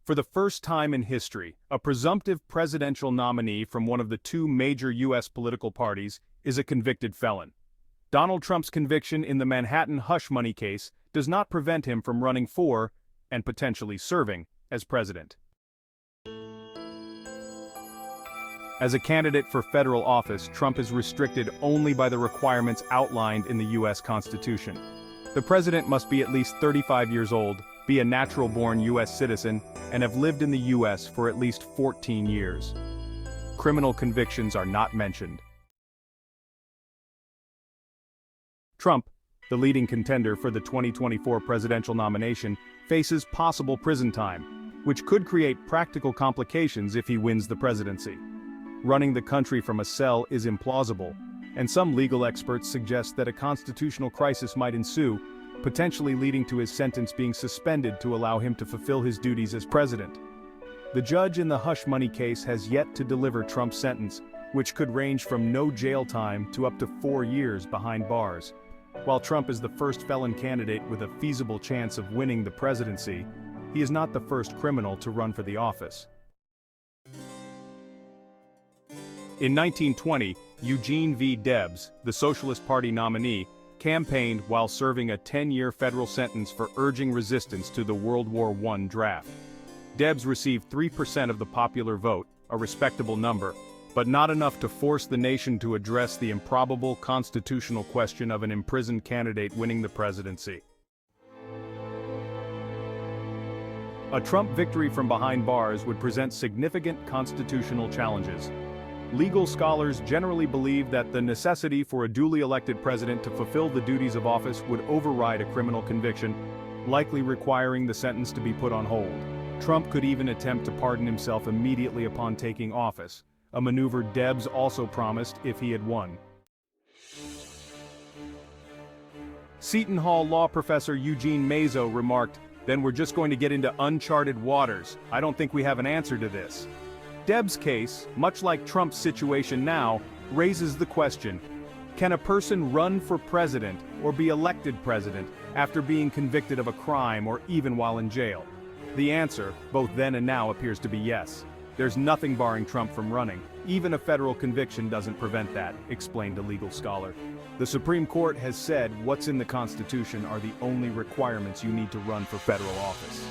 For the first time in history, a presumptive presidential nominee from one of the two major U.S. political parties is a convicted felon. Donald Trump's conviction in the Manhattan hush money case does not prevent him from running for, and potentially serving, as president. As a candidate for federal office, Trump is restricted only by the requirements outlined in the U.S. Constitution. The president must be at least 35 years old, be a natural-born U.S. citizen, and have lived in the U.S. for at least 14 years. Criminal convictions are not mentioned. Trump, the leading contender for the 2024 presidential nomination, faces possible prison time, which could create practical complications if he wins the presidency. Running the country from a cell is implausible, and some legal experts suggest that a constitutional crisis might ensue, potentially leading to his sentence being suspended to allow him to fulfill his duties as president. The judge in the hush money case has yet to deliver Trump's sentence, which could range from no jail time to up to 4 years behind bars. While Trump is the first felon candidate with a feasible chance of winning the presidency, he is not the first criminal to run for the office. In 1920, Eugene V. Debs, the Socialist Party nominee, campaigned while serving a 10-year federal sentence for urging resistance to the World War I draft. Debs received 3% of the popular vote, a respectable number, but not enough to force the nation to address the improbable constitutional question of an imprisoned candidate winning the presidency. A Trump victory from behind bars would present significant constitutional challenges. Legal scholars generally believe that the necessity for a duly elected president to fulfill the duties of office would override a criminal conviction, likely requiring the sentence to be put on hold. Trump could even attempt to pardon himself immediately upon taking office, a maneuver Debs also promised if he had won. Seton Hall law professor Eugene Mazo remarked, "Then we're just going to get into uncharted waters. I don't think we have an answer to this." Debs' case, much like Trump's situation now, raises the question, can a person run for president or be elected president after being convicted of a crime or even while in jail? The answer, both then and now, appears to be yes. There's nothing barring Trump from running. Even a federal conviction doesn't prevent that, explained a legal scholar. The Supreme Court has said what's in the Constitution are the only requirements you need to run for federal office.